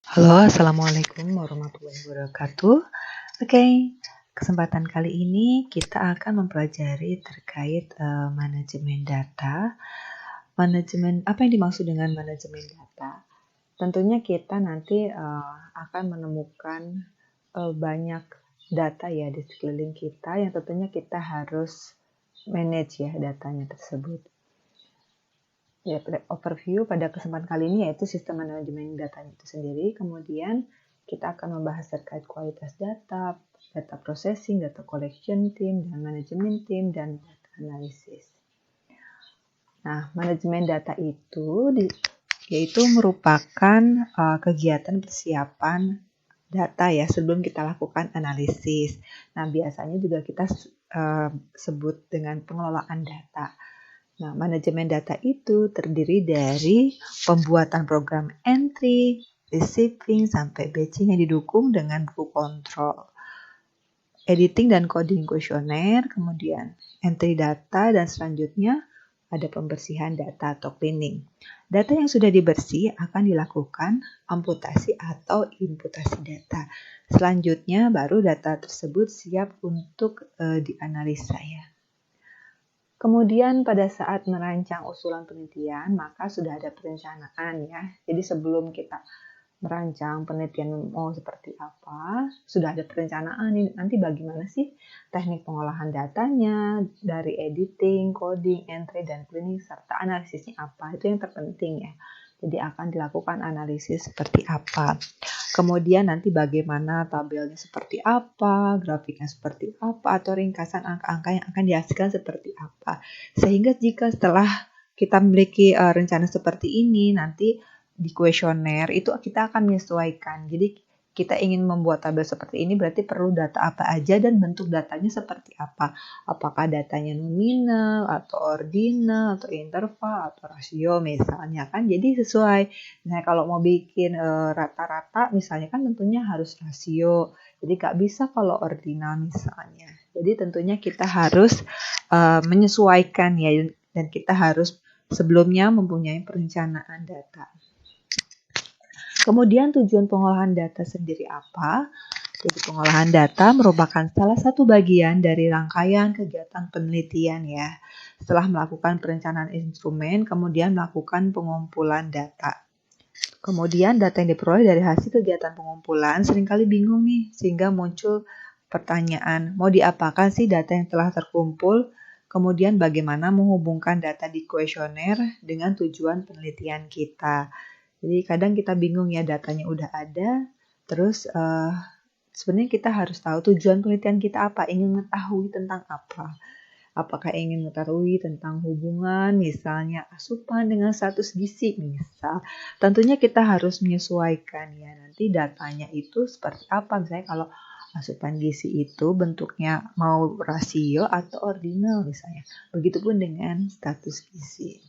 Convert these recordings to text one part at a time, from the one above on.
Halo, Assalamualaikum warahmatullahi wabarakatuh. Oke, kesempatan kali ini kita akan mempelajari terkait manajemen data. Apa yang dimaksud dengan manajemen data? Tentunya kita nanti akan menemukan banyak data ya di sekeliling kita yang tentunya kita harus manage ya datanya tersebut. Ya, overview pada kesempatan kali ini yaitu sistem manajemen data itu sendiri. Kemudian kita akan membahas terkait kualitas data, data processing, data collection team, dan manajemen team, dan data analisis. Nah, manajemen data itu yaitu merupakan kegiatan persiapan data ya sebelum kita lakukan analisis. Nah, biasanya juga kita sebut dengan pengelolaan data. Nah, manajemen data itu terdiri dari pembuatan program entry, receiving, sampai batching yang didukung dengan buku kontrol, editing dan coding kuesioner, kemudian entry data, dan selanjutnya ada pembersihan data atau cleaning. Data yang sudah dibersih akan dilakukan amputasi atau imputasi data. Selanjutnya baru data tersebut siap untuk dianalisa ya. Kemudian pada saat merancang usulan penelitian, maka sudah ada perencanaan ya. Jadi sebelum kita merancang penelitian mau seperti apa, sudah ada perencanaan ini nanti bagaimana sih teknik pengolahan datanya, dari editing, coding, entry, dan cleaning, serta analisisnya apa. Itu yang terpenting ya. Jadi akan dilakukan analisis seperti apa. Kemudian nanti bagaimana tabelnya seperti apa, grafiknya seperti apa, atau ringkasan angka-angka yang akan dihasilkan seperti apa. Sehingga jika setelah kita memiliki rencana seperti ini, nanti di kuesioner itu kita akan menyesuaikan. Jadi kita ingin membuat tabel seperti ini berarti perlu data apa aja dan bentuk datanya seperti apa. Apakah datanya nominal atau ordinal atau interval atau rasio misalnya kan. Jadi sesuai. Nah, kalau mau bikin rata-rata misalnya kan tentunya harus rasio. Jadi nggak bisa kalau ordinal misalnya. Jadi tentunya kita harus menyesuaikan ya dan kita harus sebelumnya mempunyai perencanaan data. Kemudian tujuan pengolahan data sendiri apa? Jadi pengolahan data merupakan salah satu bagian dari rangkaian kegiatan penelitian ya. Setelah melakukan perencanaan instrumen, kemudian melakukan pengumpulan data. Kemudian data yang diperoleh dari hasil kegiatan pengumpulan seringkali bingung nih, sehingga muncul pertanyaan, mau diapakan sih data yang telah terkumpul? Kemudian bagaimana menghubungkan data di kuesioner dengan tujuan penelitian kita? Jadi kadang kita bingung ya datanya udah ada, terus sebenarnya kita harus tahu tujuan penelitian kita apa, ingin mengetahui tentang apa. Apakah ingin mengetahui tentang hubungan, misalnya asupan dengan status gizi, misal. Tentunya kita harus menyesuaikan ya, nanti datanya itu seperti apa. Misalnya kalau asupan gizi itu bentuknya mau rasio atau ordinal misalnya. Begitupun dengan status gizi.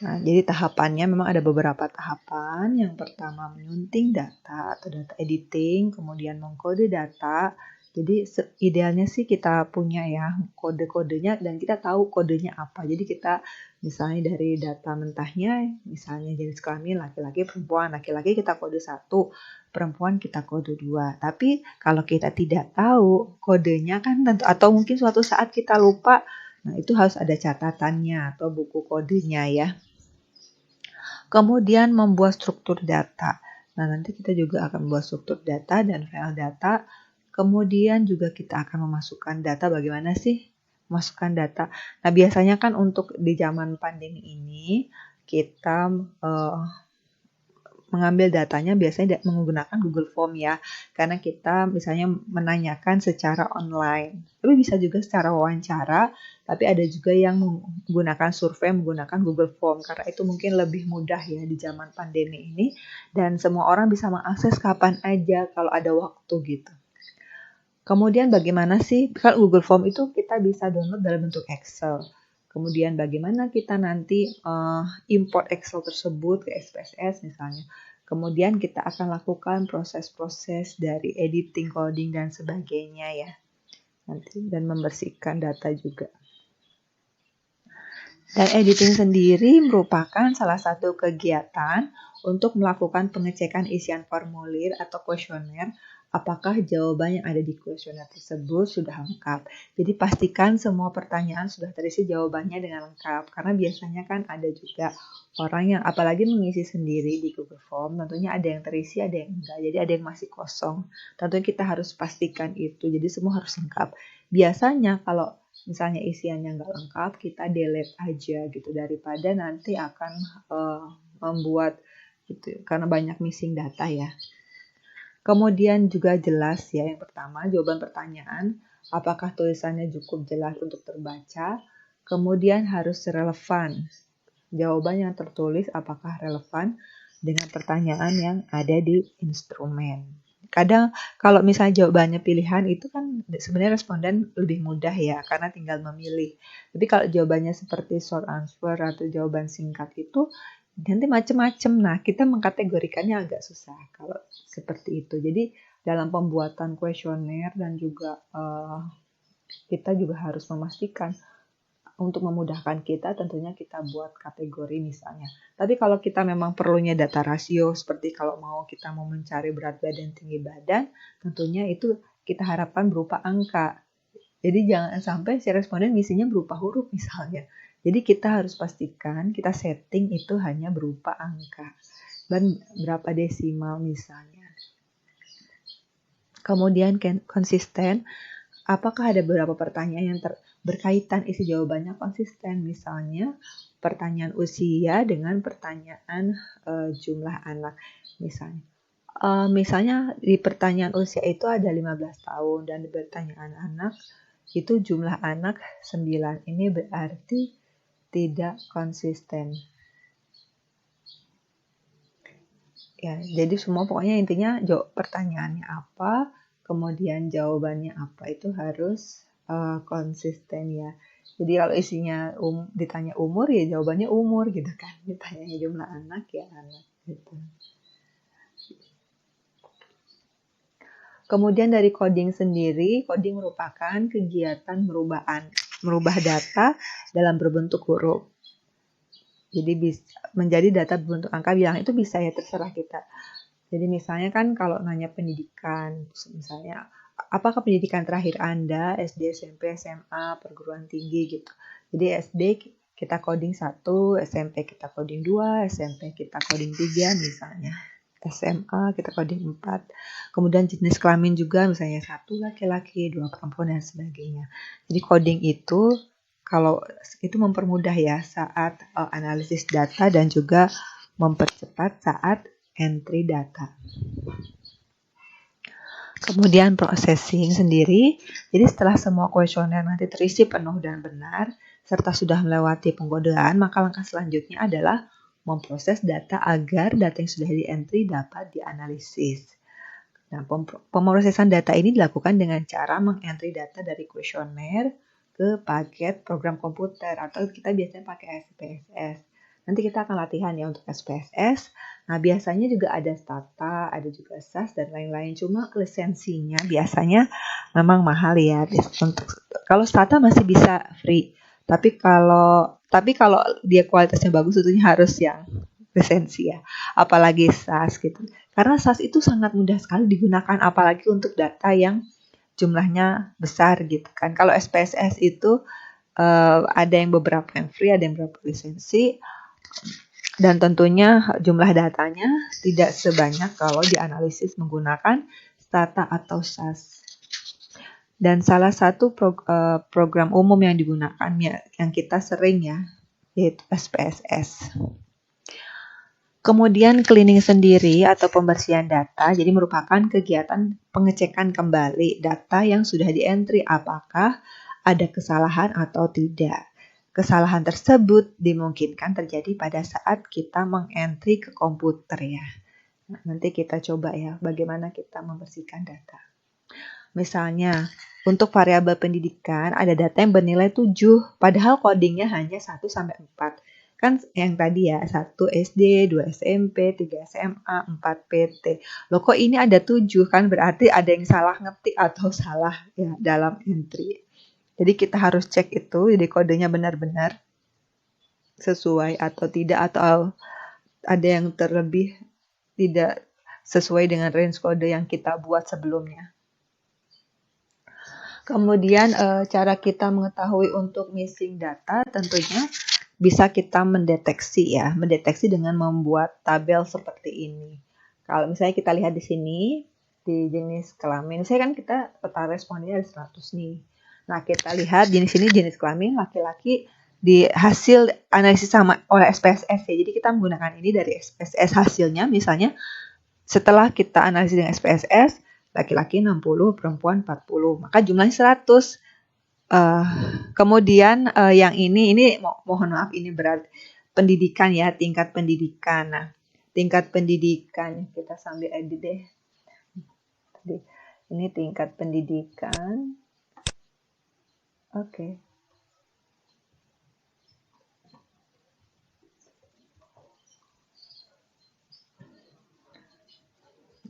Nah, jadi tahapannya memang ada beberapa tahapan. Yang pertama menyunting data atau data editing, kemudian mengkode data. Jadi idealnya sih kita punya ya kode-kodenya dan kita tahu kodenya apa. Jadi kita misalnya dari data mentahnya, misalnya jenis kelamin laki-laki, perempuan. Laki-laki kita kode 1, perempuan kita kode 2. Tapi kalau kita tidak tahu kodenya kan tentu atau mungkin suatu saat kita lupa, nah itu harus ada catatannya atau buku kodenya ya. Kemudian membuat struktur data. Nah, nanti kita juga akan membuat struktur data dan file data. Kemudian juga kita akan memasukkan data. Bagaimana sih memasukkan data? Nah, biasanya kan untuk di zaman pandemi ini kita mengambil datanya biasanya menggunakan Google Form ya, karena kita misalnya menanyakan secara online. Tapi bisa juga secara wawancara, tapi ada juga yang menggunakan survei menggunakan Google Form, karena itu mungkin lebih mudah ya di zaman pandemi ini, dan semua orang bisa mengakses kapan aja kalau ada waktu gitu. Kemudian bagaimana sih, kan Google Form itu kita bisa download dalam bentuk Excel. Kemudian bagaimana kita nanti import Excel tersebut ke SPSS misalnya. Kemudian kita akan lakukan proses-proses dari editing, coding, dan sebagainya ya. Nanti dan membersihkan data juga. Dan editing sendiri merupakan salah satu kegiatan untuk melakukan pengecekan isian formulir atau kuesioner apakah jawaban yang ada di kuesioner tersebut sudah lengkap. Jadi pastikan semua pertanyaan sudah terisi jawabannya dengan lengkap. Karena biasanya kan ada juga orang yang apalagi mengisi sendiri di Google Form, tentunya ada yang terisi, ada yang enggak. Jadi ada yang masih kosong. Tentunya kita harus pastikan itu. Jadi semua harus lengkap. Biasanya kalau misalnya isiannya enggak lengkap, kita delete aja gitu daripada nanti akan membuat gitu. Karena banyak missing data ya. Kemudian juga jelas ya, yang pertama jawaban pertanyaan, apakah tulisannya cukup jelas untuk terbaca, kemudian harus relevan. Jawaban yang tertulis apakah relevan dengan pertanyaan yang ada di instrumen. Kadang kalau misalnya jawabannya pilihan itu kan sebenarnya responden lebih mudah ya, karena tinggal memilih. Tapi kalau jawabannya seperti short answer atau jawaban singkat itu, nanti macam-macam. Nah, kita mengkategorikannya agak susah kalau seperti itu. Jadi dalam pembuatan kuesioner dan juga kita juga harus memastikan untuk memudahkan kita tentunya kita buat kategori misalnya. Tapi kalau kita memang perlunya data rasio seperti kalau kita mau mencari berat badan, tinggi badan, tentunya itu kita harapkan berupa angka. Jadi jangan sampai si responden ngisinya berupa huruf misalnya. Jadi kita harus pastikan kita setting itu hanya berupa angka dan berapa desimal misalnya. Kemudian konsisten, apakah ada beberapa pertanyaan yang berkaitan isi jawabannya konsisten. Misalnya pertanyaan usia dengan pertanyaan jumlah anak misalnya. Misalnya di pertanyaan usia itu ada 15 tahun dan di pertanyaan anak itu jumlah anak 9. Ini berarti tidak konsisten. Ya, jadi semua pokoknya intinya pertanyaannya apa, kemudian jawabannya apa itu harus konsisten ya. Jadi kalau isinya ditanya umur ya jawabannya umur gitu kan. Ditanya jumlah anak ya anak gitu. Kemudian dari coding sendiri, coding merupakan kegiatan merubah data dalam berbentuk huruf. Jadi menjadi data berbentuk angka bilang itu bisa ya terserah kita. Jadi misalnya kan kalau nanya pendidikan, misalnya apakah pendidikan terakhir Anda SD, SMP, SMA, perguruan tinggi gitu. Jadi SD kita coding 1, SMP kita coding 2, SMP kita coding 3 misalnya. SMA kita coding 4. Kemudian jenis kelamin juga misalnya 1 laki-laki, 2 perempuan dan sebagainya. Jadi coding itu kalau itu mempermudah ya saat analisis data dan juga mempercepat saat entry data. Kemudian processing sendiri, jadi setelah semua kuesioner nanti terisi penuh dan benar, serta sudah melewati penggodaan, maka langkah selanjutnya adalah memproses data agar data yang sudah di-entry dapat dianalisis. Nah, pemrosesan data ini dilakukan dengan cara meng-entry data dari kuesioner ke paket program komputer atau kita biasanya pakai SPSS. Nanti kita akan latihan ya untuk SPSS. Nah, biasanya juga ada Stata, ada juga SAS dan lain-lain. Cuma lisensinya biasanya memang mahal ya. Kalau Stata masih bisa free. Tapi kalau dia kualitasnya bagus tentunya harus yang lisensi ya. Apalagi SAS gitu. Karena SAS itu sangat mudah sekali digunakan apalagi untuk data yang jumlahnya besar gitu kan. Kalau SPSS itu ada yang beberapa yang free, ada yang beberapa lisensi. Dan tentunya jumlah datanya tidak sebanyak kalau dianalisis menggunakan Stata atau SAS. Dan salah satu program umum yang digunakan yang kita sering ya, yaitu SPSS. Kemudian cleaning sendiri atau pembersihan data, jadi merupakan kegiatan pengecekan kembali data yang sudah di-entry apakah ada kesalahan atau tidak. Kesalahan tersebut dimungkinkan terjadi pada saat kita meng-entry ke komputer ya. Nah, nanti kita coba ya bagaimana kita membersihkan data. Misalnya, untuk variabel pendidikan ada data yang bernilai 7, padahal codingnya hanya 1-4. Kan yang tadi ya, 1 SD, 2 SMP, 3 SMA, 4 PT. Loh kok ini ada 7 kan berarti ada yang salah ngetik atau salah ya dalam entry. Jadi kita harus cek itu, jadi kodenya benar-benar sesuai atau tidak atau ada yang terlebih tidak sesuai dengan range kode yang kita buat sebelumnya. Kemudian cara kita mengetahui untuk missing data tentunya bisa kita mendeteksi dengan membuat tabel seperti ini. Kalau misalnya kita lihat di sini di jenis kelamin, saya kan kita peta respondennya ada 100 nih. Nah, kita lihat di sini jenis kelamin laki-laki di hasil analisis sama oleh SPSS ya. Jadi kita menggunakan ini dari SPSS hasilnya, misalnya setelah kita analisis dengan SPSS, laki-laki 60, perempuan 40, maka jumlahnya 100. Kemudian yang ini mohon maaf, ini berarti pendidikan ya, tingkat pendidikan. Nah, tingkat pendidikan kita sambil edit deh. Ini tingkat pendidikan. Oke.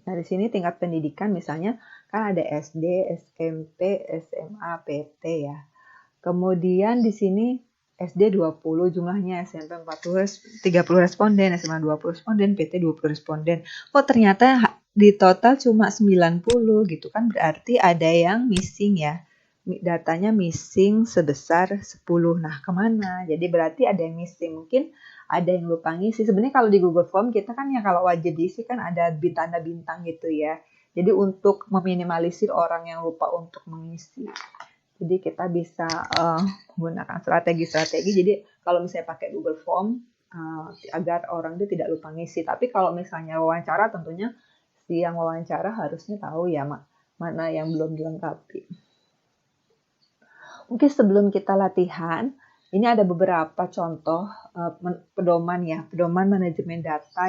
Nah, di sini tingkat pendidikan misalnya kan ada SD, SMP, SMA, PT ya. Kemudian di sini SD 20 jumlahnya, SMP 30 responden, SMA 20 responden, PT 20 responden. Oh, ternyata di total cuma 90 gitu kan, berarti ada yang missing ya. Datanya missing sebesar 10. Nah, kemana? Jadi berarti ada yang missing. Mungkin ada yang lupa ngisi. Sebenarnya kalau di Google Form kita kan ya kalau wajib diisi kan ada tanda bintang gitu ya. Jadi untuk meminimalisir orang yang lupa untuk mengisi. Jadi kita bisa menggunakan strategi-strategi. Jadi kalau misalnya pakai Google Form agar orang itu tidak lupa ngisi. Tapi kalau misalnya wawancara tentunya si yang wawancara harusnya tahu ya mana yang belum dilengkapi. Mungkin sebelum kita latihan, ini ada beberapa contoh pedoman manajemen data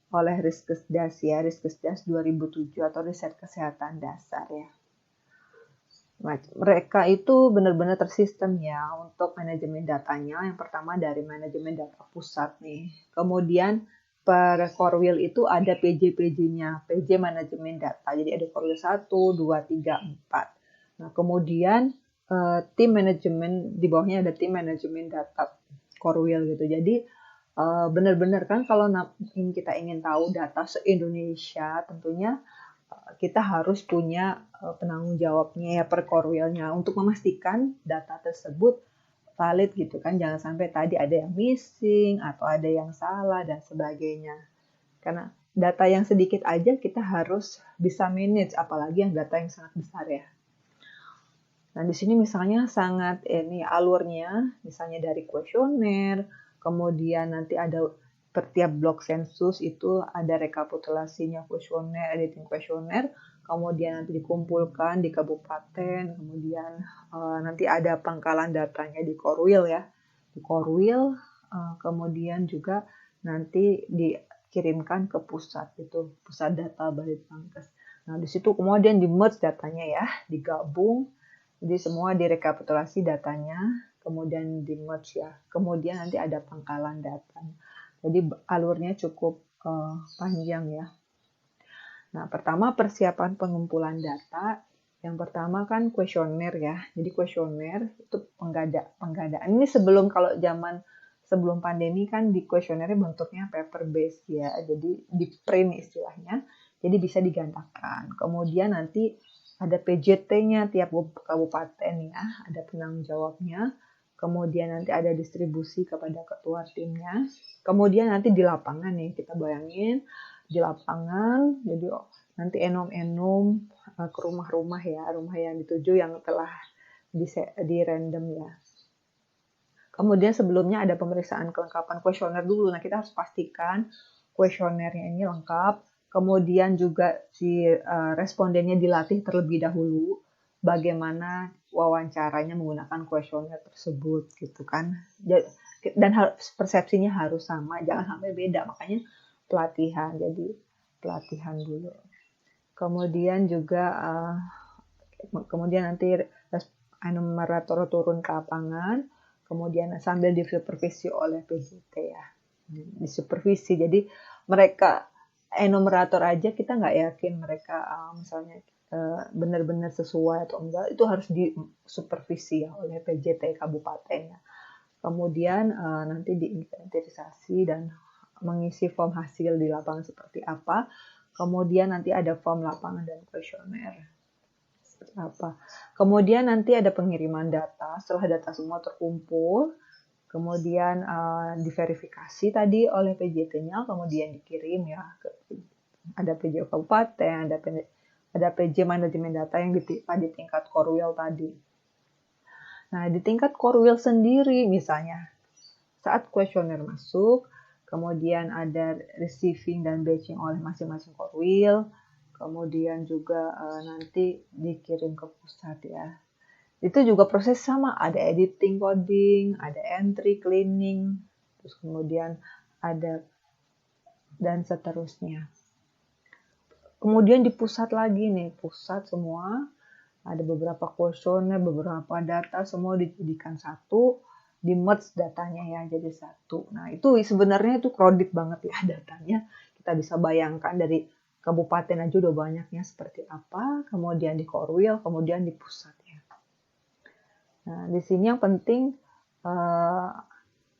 oleh Riskesdas ya, Riskesdas 2007 atau riset kesehatan dasar ya. Mereka itu benar-benar tersistem ya untuk manajemen datanya. Yang pertama dari manajemen data pusat nih. Kemudian per Corwil itu ada PJ-PJ-nya, PJ manajemen data. Jadi ada Corwil 1, 2, 3, 4. Nah, kemudian tim manajemen, di bawahnya ada tim manajemen data Corwil gitu. Jadi benar-benar kan kalau kita ingin tahu data se-Indonesia, tentunya kita harus punya penanggung jawabnya ya per Corwilnya untuk memastikan data tersebut valid gitu kan. Jangan sampai tadi ada yang missing atau ada yang salah dan sebagainya. Karena data yang sedikit aja kita harus bisa manage, apalagi yang data yang sangat besar ya. Nah, di sini misalnya sangat ini alurnya, misalnya dari kuesioner, kemudian nanti ada per tiap blok sensus itu ada rekapitulasinya kuesioner, editing kuesioner, kemudian nanti dikumpulkan di kabupaten, kemudian nanti ada pangkalan datanya di Corwil ya, di Corwil, kemudian juga nanti dikirimkan ke pusat itu, pusat data Balitbangkes. Nah, di situ kemudian di merge datanya ya, digabung. Jadi semua direkapitulasi datanya, kemudian di merge ya. Kemudian nanti ada pangkalan data. Jadi alurnya cukup panjang ya. Nah, pertama persiapan pengumpulan data. Yang pertama kan kuesioner ya. Jadi kuesioner itu penggadaan. Ini sebelum pandemi kan di kuesionernya bentuknya paper based ya. Jadi di print istilahnya. Jadi bisa digandakan. Kemudian nanti ada PJT-nya tiap kabupaten ya, ada penanggung jawabnya. Kemudian nanti ada distribusi kepada ketua timnya. Kemudian nanti di lapangan nih, kita bayangin di lapangan, jadi nanti enom-enom ke rumah-rumah ya, rumah yang dituju yang telah di random ya. Kemudian sebelumnya ada pemeriksaan kelengkapan kuesioner dulu. Nah, kita harus pastikan kuesionernya ini lengkap. Kemudian juga si respondennya dilatih terlebih dahulu bagaimana wawancaranya menggunakan kuesioner tersebut gitu kan. Dan persepsinya harus sama, jangan sampai beda. Makanya pelatihan. Jadi pelatihan dulu. Kemudian juga kemudian nanti enumerator turun ke lapangan. Kemudian sambil disupervisi oleh PJT ya, disupervisi. Jadi mereka enumerator aja kita nggak yakin mereka misalnya benar-benar sesuai atau enggak, itu harus disupervisi ya oleh PJT kabupatennya. Kemudian nanti diinventarisasi dan mengisi form hasil di lapangan seperti apa. Kemudian nanti ada form lapangan dan kuesioner seperti apa. Kemudian nanti ada pengiriman data. Setelah data semua terkumpul, kemudian diverifikasi tadi oleh PJT-nya, kemudian dikirim ya. Ada PJ kabupaten, ada PJ manajemen data yang di tingkat Korwil tadi. Nah, di tingkat Korwil sendiri misalnya, saat kuesioner masuk, kemudian ada receiving dan batching oleh masing-masing Korwil, kemudian juga nanti dikirim ke pusat ya. Itu juga proses sama, ada editing coding, ada entry cleaning, terus kemudian ada dan seterusnya. Kemudian di pusat lagi nih, pusat semua ada beberapa kuesioner, beberapa data, semua dijadikan satu, di merge datanya ya jadi satu. Nah itu sebenarnya itu crowded banget ya datanya. Kita bisa bayangkan dari kabupaten aja udah banyaknya seperti apa, kemudian di Korwil, kemudian di pusat ya. Nah di sini yang penting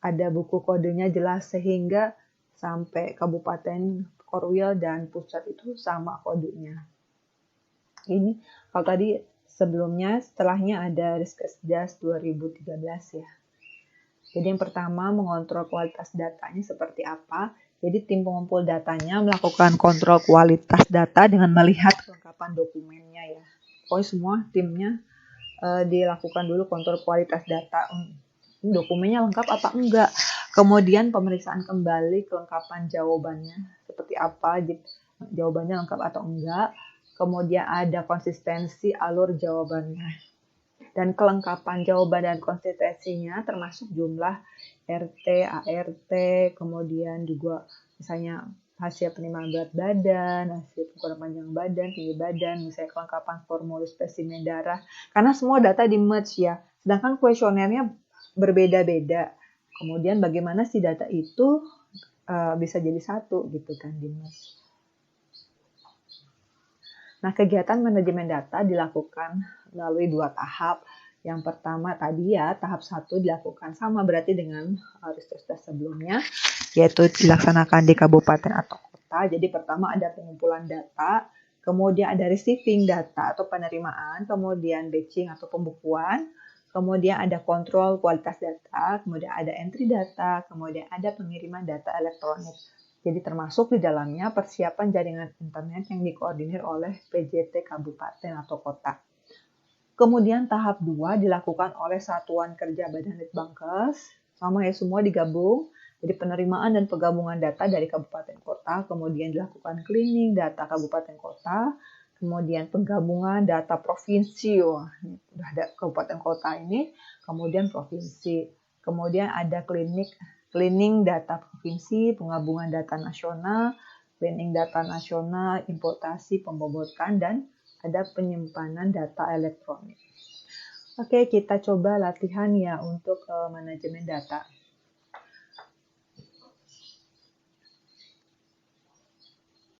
ada buku kodenya jelas sehingga sampai kabupaten Korwil dan pusat itu sama kodenya. Ini kalau tadi sebelumnya, setelahnya ada Riskesdas 2013 ya. Jadi yang pertama mengontrol kualitas datanya seperti apa. Jadi tim pengumpul datanya melakukan kontrol kualitas data dengan melihat kelengkapan dokumennya ya. Pokoknya semua timnya dilakukan dulu kontrol kualitas data. Dokumennya lengkap apa enggak. Kemudian pemeriksaan kembali kelengkapan jawabannya seperti apa. Jawabannya lengkap atau enggak. Kemudian ada konsistensi alur jawabannya. Dan kelengkapan jawaban dan konsistensinya termasuk jumlah RT, ART, kemudian juga misalnya hasil penerimaan berat badan, hasil ukuran panjang badan, tinggi badan, misalnya kelengkapan formulir spesimen darah. Karena semua data di-merge ya, sedangkan kuesionernya berbeda-beda. Kemudian bagaimana si data itu bisa jadi satu gitu kan di-merge. Nah, kegiatan manajemen data dilakukan melalui 2 tahap. Yang pertama tadi ya, tahap 1 dilakukan sama berarti dengan Riskesdas sebelumnya, yaitu dilaksanakan di kabupaten atau kota. Jadi pertama ada pengumpulan data, kemudian ada receiving data atau penerimaan, kemudian batching atau pembukuan, kemudian ada kontrol kualitas data, kemudian ada entry data, kemudian ada pengiriman data elektronik. Jadi termasuk di dalamnya persiapan jaringan internet yang dikoordinir oleh PJT kabupaten atau kota. Kemudian tahap 2 dilakukan oleh Satuan Kerja Badan Litbangkes, sama ya semua digabung. Jadi penerimaan dan penggabungan data dari kabupaten kota, kemudian dilakukan cleaning data kabupaten kota, kemudian penggabungan data provinsi, wah udah ada kabupaten kota ini, kemudian provinsi, kemudian ada cleaning data provinsi, penggabungan data nasional, cleaning data nasional, importasi, pembobotan, dan ada penyimpanan data elektronik. Oke, kita coba latihan ya untuk manajemen data.